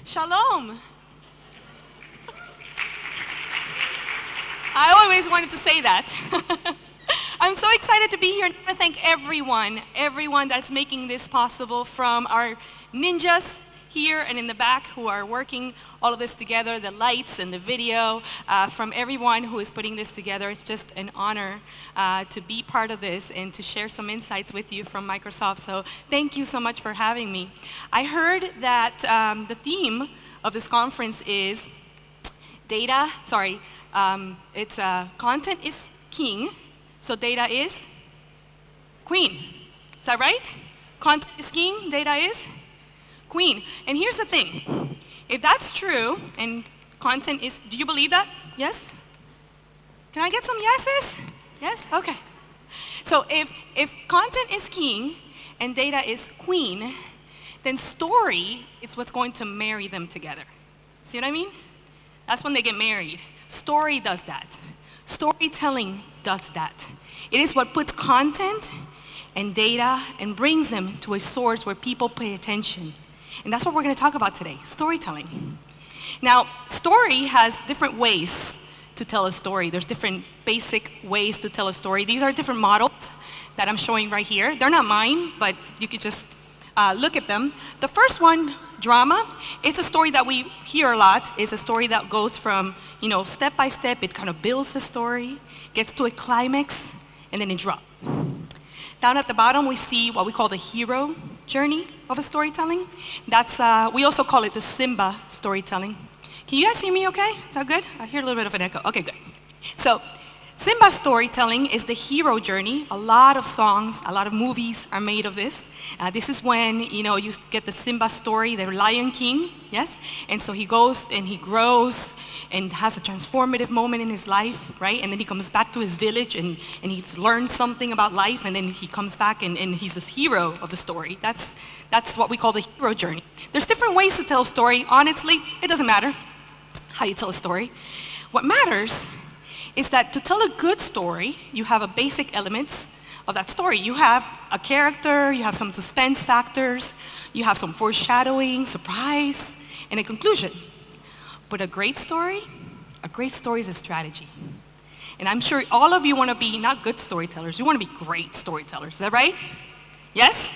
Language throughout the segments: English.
Shalom. I always wanted to say that. I'm so excited to be here, and I want to thank everyone that's making this possible, from our ninjas here and in the back who are working all of this together, the lights and the video, from everyone who is putting this together. It's just an honor to be part of this and to share some insights with you from Microsoft. So thank you so much for having me. I heard that the theme of this conference is content is king, so data is queen. Is that right? Content is king, data is queen. And here's the thing. If that's true, and content is, do you believe that? Yes? Can I get some yeses? Yes? Okay. So if content is king and data is queen, then story is what's going to marry them together. See what I mean? That's when they get married. Story does that. Storytelling does that. It is what puts content and data and brings them to a source where people pay attention. And that's what we're going to talk about today, storytelling. Now, story has different ways to tell a story. There's different basic ways to tell a story. These are different models that I'm showing right here. They're not mine, but you could just look at them. The first one, drama, it's a story that we hear a lot. It's a story that goes from, step by step. It kind of builds the story, gets to a climax, and then it drops. Down at the bottom, we see what we call the hero journey of a storytelling. That's, we also call it the Simba storytelling. Can you guys hear me okay? Is that good? I hear a little bit of an echo. Okay, good. So, Simba storytelling is the hero journey. A lot of songs, a lot of movies are made of this. This is when, you get the Simba story, the Lion King, yes? And so he goes and he grows and has a transformative moment in his life, right? And then he comes back to his village and he's learned something about life, and then he comes back and he's this hero of the story. That's what we call the hero journey. There's different ways to tell a story. Honestly, it doesn't matter how you tell a story. What matters is that to tell a good story, you have a basic elements of that story. You have a character, you have some suspense factors, you have some foreshadowing, surprise, and a conclusion. But a great story is a strategy. And I'm sure all of you want to be not good storytellers, you want to be great storytellers. Is that right? Yes?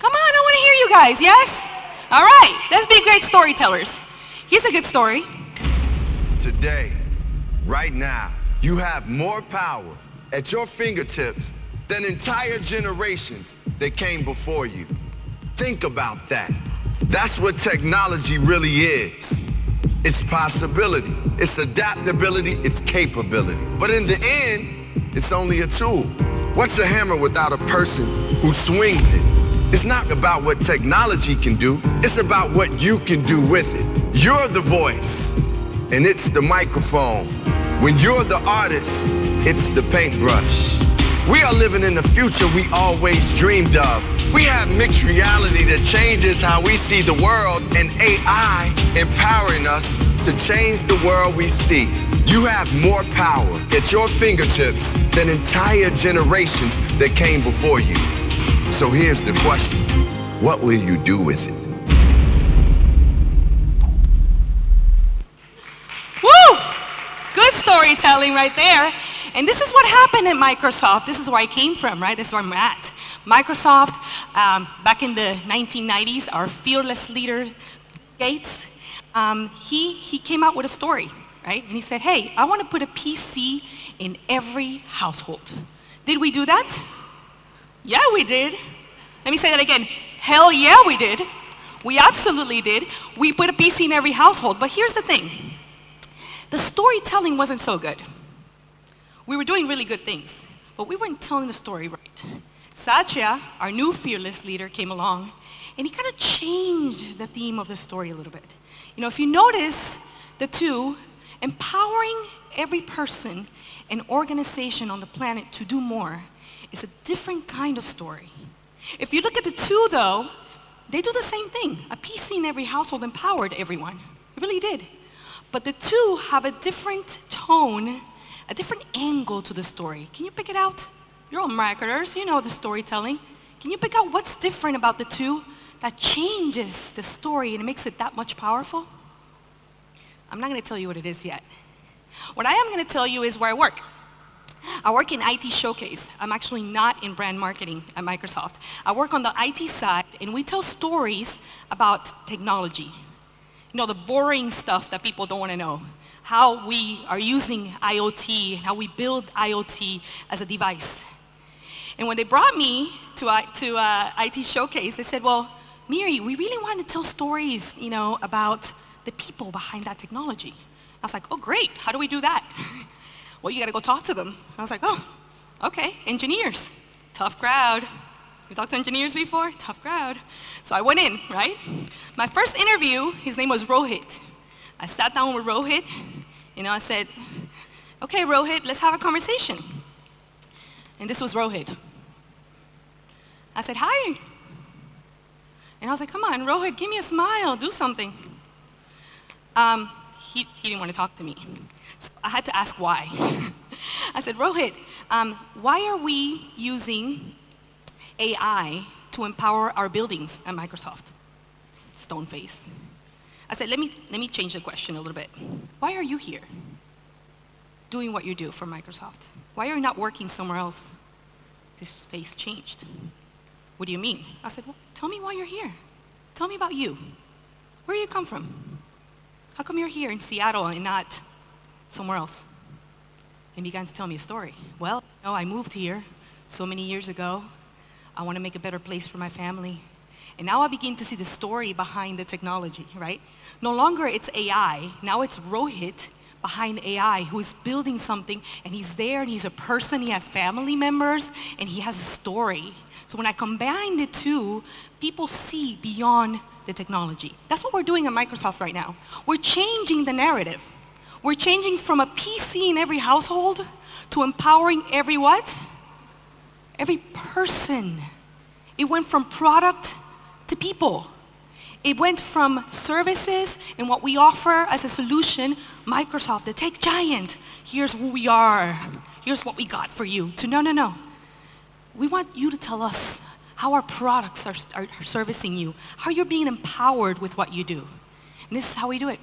Come on, I want to hear you guys, yes? All right, let's be great storytellers. Here's a good story. Today, right now, you have more power at your fingertips than entire generations that came before you. Think about that. That's what technology really is. It's possibility, it's adaptability, it's capability. But in the end, it's only a tool. What's a hammer without a person who swings it? It's not about what technology can do, it's about what you can do with it. You're the voice, and it's the microphone. When you're the artist, it's the paintbrush. We are living in the future we always dreamed of. We have mixed reality that changes how we see the world, and AI empowering us to change the world we see. You have more power at your fingertips than entire generations that came before you. So here's the question. What will you do with it? Woo! Good storytelling right there. And this is what happened at Microsoft. This is where I came from, right? This is where I'm at. Microsoft, back in the 1990s, our fearless leader, Gates, he came out with a story, right? And he said, hey, I want to put a PC in every household. Did we do that? Yeah, we did. Let me say that again. Hell yeah, we did. We absolutely did. We put a PC in every household. But here's the thing. The storytelling wasn't so good. We were doing really good things, but we weren't telling the story right. Satya, our new fearless leader, came along, and he kind of changed the theme of the story a little bit. If you notice the two, empowering every person and organization on the planet to do more is a different kind of story. If you look at the two, though, they do the same thing. A PC in every household empowered everyone. It really did. But the two have a different tone, a different angle to the story. Can you pick it out? You're all marketers, you know the storytelling. Can you pick out what's different about the two that changes the story and it makes it that much powerful? I'm not going to tell you what it is yet. What I am going to tell you is where I work. I work in IT Showcase. I'm actually not in brand marketing at Microsoft. I work on the IT side, and we tell stories about technology. You know, the boring stuff that people don't want to know. How we are using IoT, and how we build IoT as a device. And when they brought me to IT Showcase, they said, well, Miri, we really want to tell stories, you know, about the people behind that technology. I was like, oh, great. How do we do that? Well, you got to go talk to them. I was like, oh, okay, engineers. Tough crowd. You talked to engineers before? Tough crowd. So I went in, right? My first interview, his name was Rohit. I sat down with Rohit. You know, I said, okay, Rohit, let's have a conversation. And this was Rohit. I said, hi. And I was like, come on, Rohit, give me a smile, do something. He didn't want to talk to me. So I had to ask why. I said, Rohit, why are we using AI to empower our buildings at Microsoft? Stone face. I said, let me change the question a little bit. Why are you here doing what you do for Microsoft? Why are you not working somewhere else? His face changed. What do you mean? I said, well, tell me why you're here. Tell me about you. Where do you come from? How come you're here in Seattle and not somewhere else? And he began to tell me a story. Well, you know, I moved here so many years ago. I want to make a better place for my family. And now I begin to see the story behind the technology, right? No longer it's AI. Now it's Rohit behind AI who is building something, and he's there, and he's a person, he has family members, and he has a story. So when I combine the two, people see beyond the technology. That's what we're doing at Microsoft right now. We're changing the narrative. We're changing from a PC in every household to empowering every what? Every person. It went from product to people. It went from services and what we offer as a solution, Microsoft, the tech giant. Here's who we are. Here's what we got for you. To no. We want you to tell us how our products are servicing you, how you're being empowered with what you do. And this is how we do it.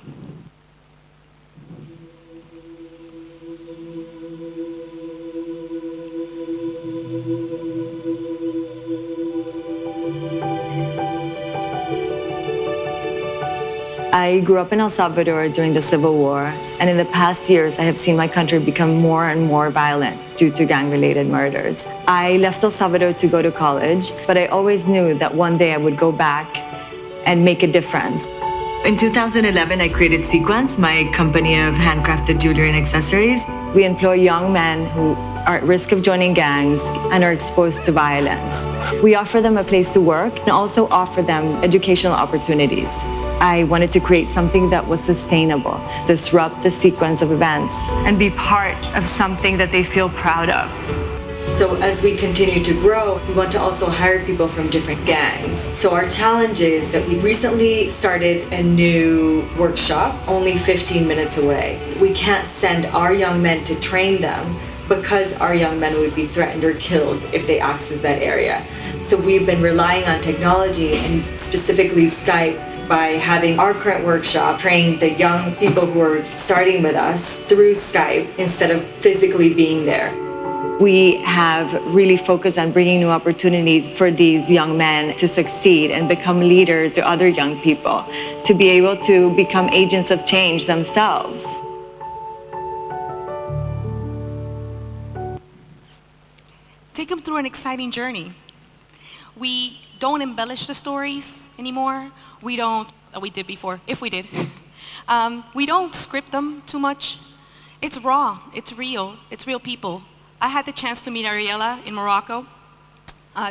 I grew up in El Salvador during the Civil War, and in the past years, I have seen my country become more and more violent due to gang-related murders. I left El Salvador to go to college, but I always knew that one day I would go back and make a difference. In 2011, I created Sequence, my company of handcrafted jewelry and accessories. We employ young men who are at risk of joining gangs and are exposed to violence. We offer them a place to work and also offer them educational opportunities. I wanted to create something that was sustainable, disrupt the sequence of events, and be part of something that they feel proud of. So as we continue to grow, we want to also hire people from different gangs. So our challenge is that we recently started a new workshop only 15 minutes away. We can't send our young men to train them because our young men would be threatened or killed if they access that area. So we've been relying on technology, and specifically Skype, by having our current workshop train the young people who are starting with us through Skype instead of physically being there. We have really focused on bringing new opportunities for these young men to succeed and become leaders to other young people, to be able to become agents of change themselves. Take them through an exciting journey. We don't embellish the stories anymore. We did before, if we did. We don't script them too much. It's raw, it's real people. I had the chance to meet Ariella in Morocco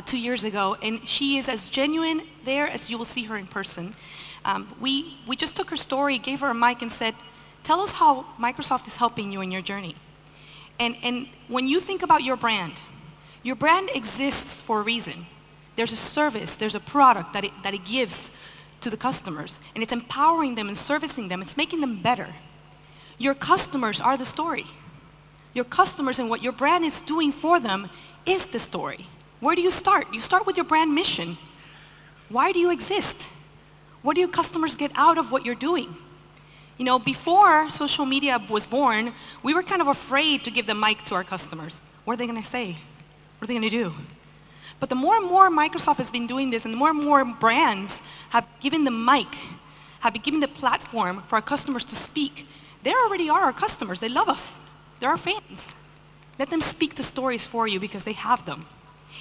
2 years ago, and she is as genuine there as you will see her in person. We just took her story, gave her a mic and said, tell us how Microsoft is helping you in your journey. And when you think about your brand exists for a reason. There's a service, there's a product that it gives to the customers, and it's empowering them and servicing them. It's making them better. Your customers are the story. Your customers and what your brand is doing for them is the story. Where do you start? You start with your brand mission. Why do you exist? What do your customers get out of what you're doing? You know, before social media was born, we were kind of afraid to give the mic to our customers. What are they going to say? What are they going to do? But the more and more Microsoft has been doing this, and the more and more brands have given the mic, have been given the platform for our customers to speak, they already are our customers. They love us. They're our fans. Let them speak the stories for you because they have them.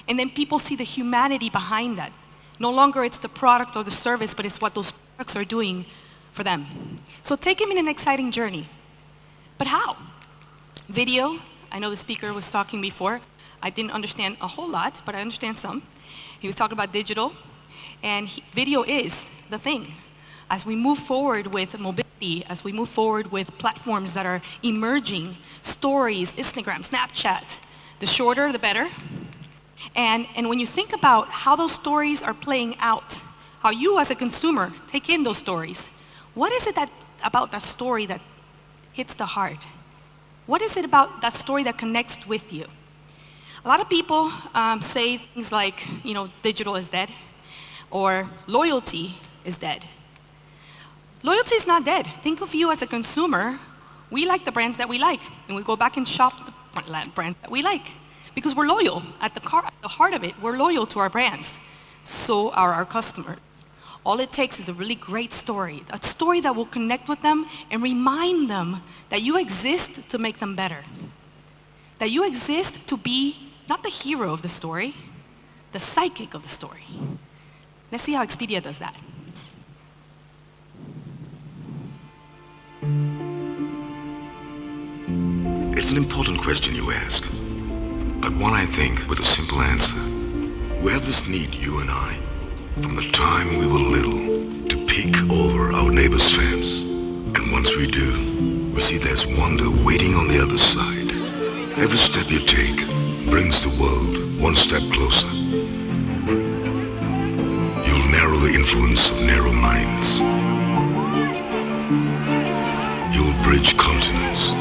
And then people see the humanity behind that. No longer it's the product or the service, but it's what those products are doing for them. So take them in an exciting journey. But how? Video. I know the speaker was talking before. I didn't understand a whole lot, but I understand some. He was talking about digital, and video is the thing. As we move forward with mobility, as we move forward with platforms that are emerging, stories, Instagram, Snapchat, the shorter, the better. And when you think about how those stories are playing out, how you as a consumer take in those stories, what is it about that story that hits the heart? What is it about that story that connects with you? A lot of people say things like, you know, digital is dead, or loyalty is dead. Loyalty is not dead. Think of you as a consumer. We like the brands that we like, and we go back and shop the brands that we like, because we're loyal. At the heart of it, we're loyal to our brands. So are our customers. All it takes is a really great story, a story that will connect with them and remind them that you exist to make them better. That you exist to be not the hero of the story, the psychic of the story. Let's see how Expedia does that. It's an important question you ask, but one I think with a simple answer. We have this need, you and I, from the time we were little, to peek over our neighbor's fence. And once we do, we see there's wonder waiting on the other side. Every step you take brings the world one step closer. You'll narrow the influence of narrow minds. You'll bridge continents,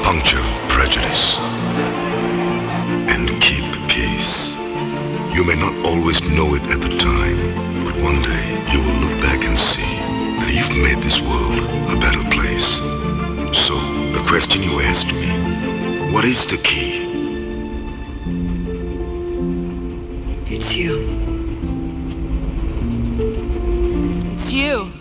puncture prejudice, and keep peace. You may not always know it at the time, but one day you will look back and see that you've made this world a better place. So, the question you asked me, what is the key? It's you. It's you.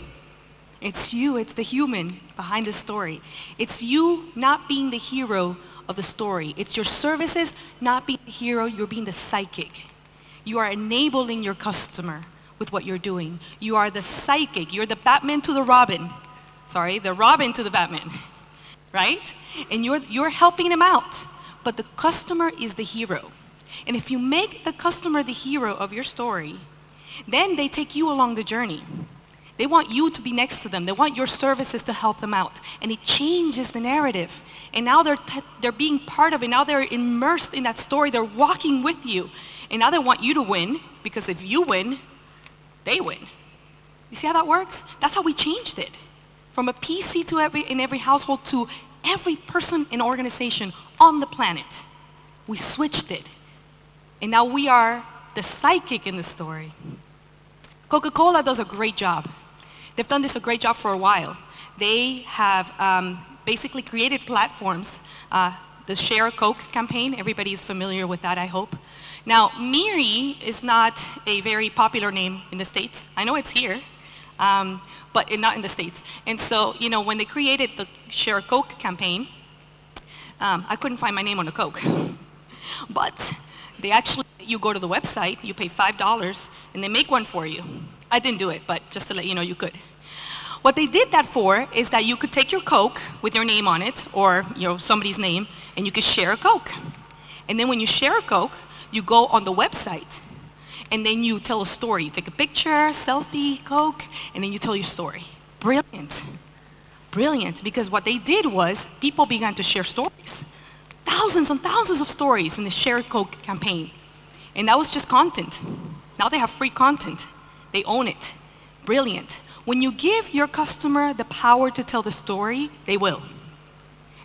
It's you, it's the human behind the story. It's you not being the hero of the story. It's your services not being the hero, you're being the psychic. You are enabling your customer with what you're doing. You are the psychic. You're the Batman to the Robin. Sorry, the Robin to the Batman, right? And you're helping them out. But the customer is the hero. And if you make the customer the hero of your story, then they take you along the journey. They want you to be next to them. They want your services to help them out. And it changes the narrative. And now they're being part of it. Now they're immersed in that story. They're walking with you. And now they want you to win, because if you win, they win. You see how that works? That's how we changed it. From a PC in every household to every person in organization on the planet. We switched it. And now we are the psychic in the story. Coca-Cola does a great job. They've done this a great job for a while. They have basically created platforms. The Share a Coke campaign, everybody's familiar with that, I hope. Now, Miri is not a very popular name in the States. I know it's here, but not in the States. And so, you know, when they created the Share a Coke campaign, I couldn't find my name on the Coke. But they actually, you go to the website, you pay $5, and they make one for you. I didn't do it, but just to let you know, you could. What they did that for is that you could take your Coke with your name on it, or somebody's name, and you could share a Coke. And then when you share a Coke, you go on the website, and then you tell a story. You take a picture, selfie, Coke, and then you tell your story. Brilliant. Brilliant, because what they did was people began to share stories. Thousands and thousands of stories in the Share a Coke campaign. And that was just content. Now they have free content. They own it. Brilliant. When you give your customer the power to tell the story, they will.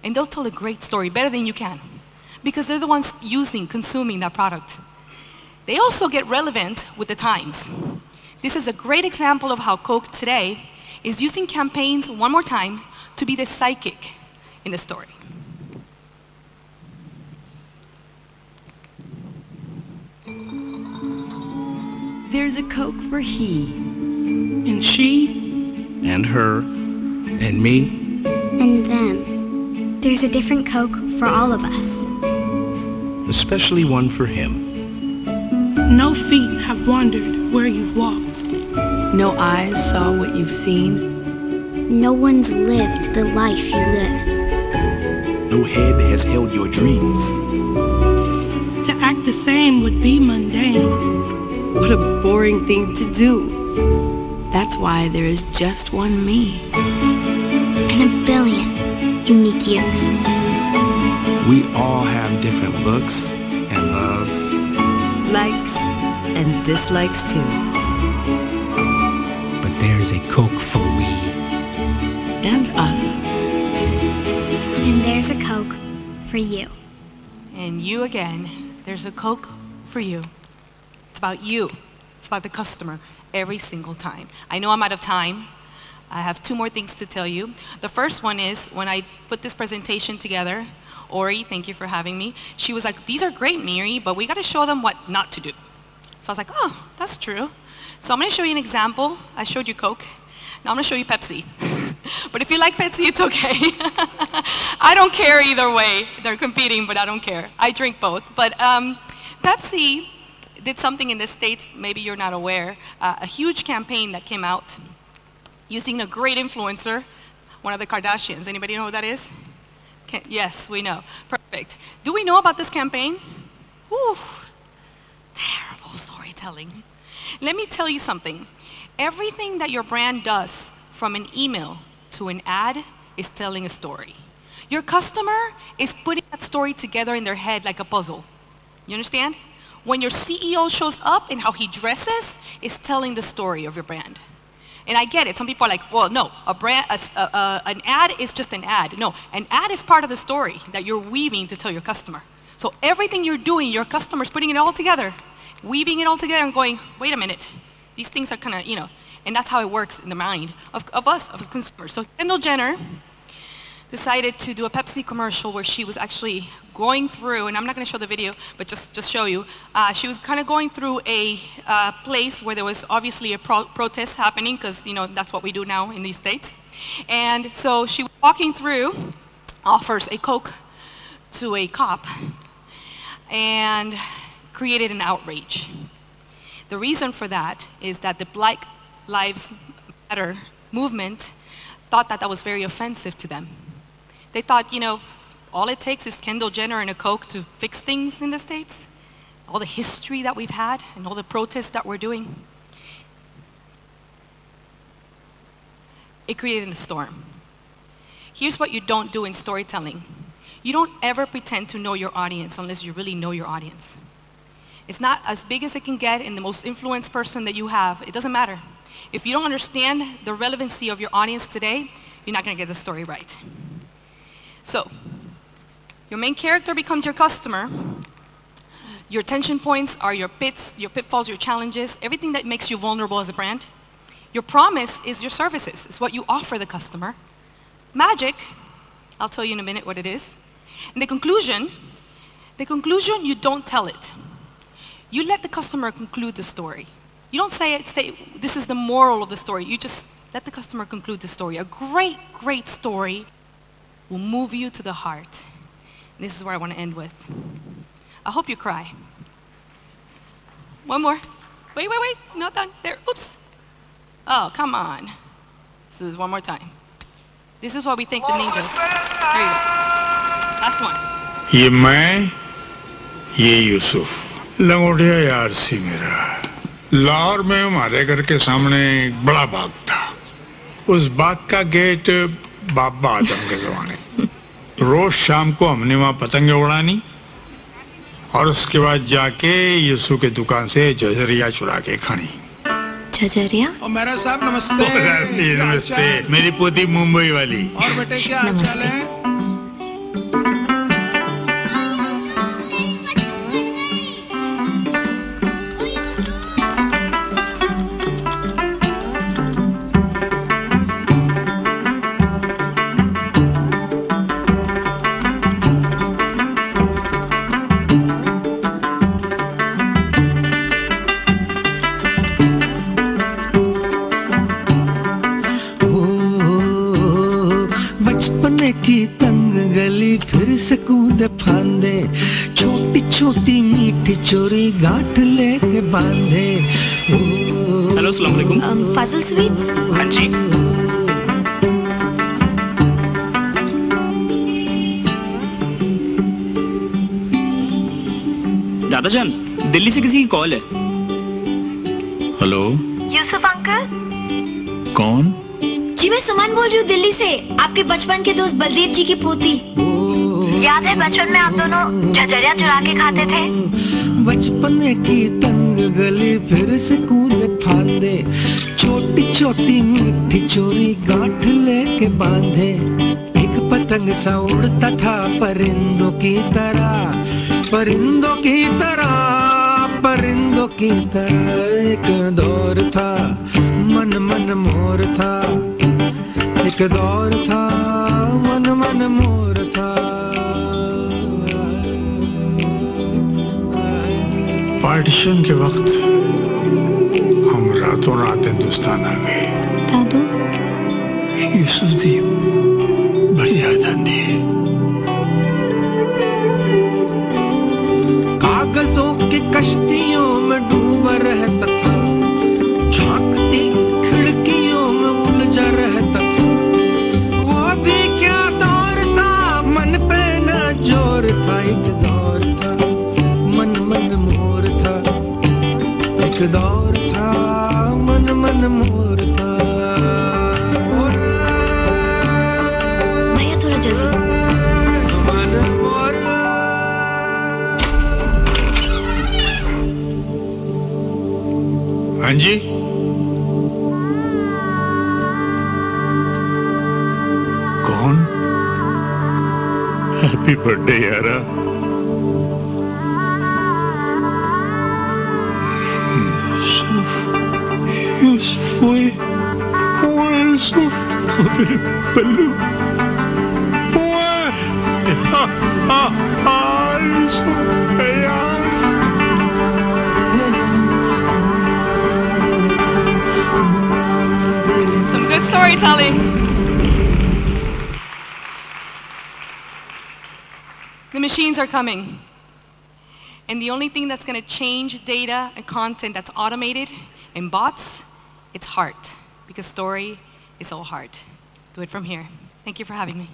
And they'll tell a great story, better than you can. Because they're the ones consuming that product. they also get relevant with the times. This is a great example of how Coke today is using campaigns, one more time, to be the psychic in the story. There's a Coke for he. And she. And her. And me. And them. There's a different Coke for all of us. Especially one for him. No feet have wandered where you've walked. No eyes saw what you've seen. No one's lived the life you live. No head has held your dreams. To act the same would be mundane. What a boring thing to do. That's why there is just one me. And a billion unique yous. We all have different looks and loves. Likes and dislikes too. But there's a Coke for we. And us. And there's a Coke for you. And you again, there's a Coke for you. It's about you. It's about the customer every single time. I know I'm out of time. I have 2 more things to tell you. The first one is, when I put this presentation together, Ori, thank you for having me, she was like, these are great, Miri, but we got to show them what not to do. So I was like, oh, that's true. So I'm going to show you an example. I showed you Coke. Now I'm going to show you Pepsi. But if you like Pepsi, it's okay. I don't care either way. They're competing, but I don't care. I drink both. But Pepsi did something in the States, maybe you're not aware, a huge campaign that came out using a great influencer, one of the Kardashians. Anybody know who that is? Yes, we know. Perfect. Do we know about this campaign? Ooh, terrible storytelling. Let me tell you something. Everything that your brand does, from an email to an ad, is telling a story. Your customer is putting that story together in their head like a puzzle. You understand? When your CEO shows up and how he dresses is telling the story of your brand. And I get it. Some people are like, well, no, an ad is just an ad. No, an ad is part of the story that you're weaving to tell your customer. So everything you're doing, your customer's putting it all together, weaving it all together and going, wait a minute, these things are kind of, and that's how it works in the mind of us, of consumers. So Kendall Jenner decided to do a Pepsi commercial where she was actually going through, and I'm not going to show the video, but just show you. She was kind of going through a place where there was obviously a protest happening, because that's what we do now in these states. And so she was walking through, offers a Coke to a cop, and created an outrage. The reason for that is that the Black Lives Matter movement thought that that was very offensive to them. They thought, all it takes is Kendall Jenner and a Coke to fix things in the States. All the history that we've had and all the protests that we're doing. It created a storm. Here's what you don't do in storytelling. You don't ever pretend to know your audience unless you really know your audience. It's not as big as it can get in the most influenced person that you have. It doesn't matter. If you don't understand the relevancy of your audience today, you're not going to get the story right. So, your main character becomes your customer. Your tension points are your pitfalls, your challenges, everything that makes you vulnerable as a brand. Your promise is your services. It's what you offer the customer. Magic, I'll tell you in a minute what it is. And the conclusion, you don't tell it. You let the customer conclude the story. You don't say this is the moral of the story. You just let the customer conclude the story. A great, great story will move you to the heart. And this is where I want to end with. I hope you cry. One more. Wait, not done. There, oops. Oh, come on. So there's one more time. This is what we thank the ninjas. There you go. Last one. ये मैं, ये यूसुफ, लंगोटिया यार सी मेरा। लाहौर में हमारे घर के सामने एक बड़ा बाग था। उस बाग का गेट बाबा आदम के जमाने। रोज शाम को हमने वहाँ पतंगे उड़ानी और उसके बाद जाके यूसुफ के दुकान से जजरिया चुरा के खानी। जजरिया? और मेरा साहब नमस्ते। नमस्ते। मेरी पोती मुंबई वाली। और बेटे क्या हाल चाल है? फांदे, छोटी छोटी मीठी चोरी गांठ लेके बांधे। हेलो अस्सलाम वालेकुम। फाजिल स्वीट्स? हाँ जी। दादाजान, दिल्ली से किसी की कॉल है। Hello, Yusuf uncle? कौन? जी मैं सुमन बोल रही हूँ दिल्ली से, आपके बचपन के दोस्त बलदेव जी की पोती। याद है बचपन में आप दोनों झझरिया चुरा के खाते थे? बचपन की तंग गली फिर से कूदे फांदे, छोटी छोटी मीठी चोरी गांठ लेके बांधे। एक पतंग सा उड़ता था परिंदों की तरह, परिंदों की तरह, परिंदों की तरह। एक दौर था मन मन मोर था, एक दौर था मन मन मोर था। पार्टीशन के वक्त हम रातों रात हिंदुस्तान आ गए। दादू? यूसुफ दी बड़ी याद आती है। कागजों की कश्तियों में डूबा रहता था, झांकती खिड़कियों में उलझा रहता था। वो भी क्या दौर था, मन पे न जोर था। एक दौर था मन मन मोर था, एक दौर था मन मन मोर था। भैया थोड़ा जल्दी। हाँ जी, कौन? हैप्पी बर्थडे यारा। यूसुफ वो यूसुफ मेरे बल्लू यूसुफ यार। Some good storytelling. The machines are coming. And the only thing that's going to change data and content that's automated and bots, it's heart. Because story is all heart. Do it from here. Thank you for having me.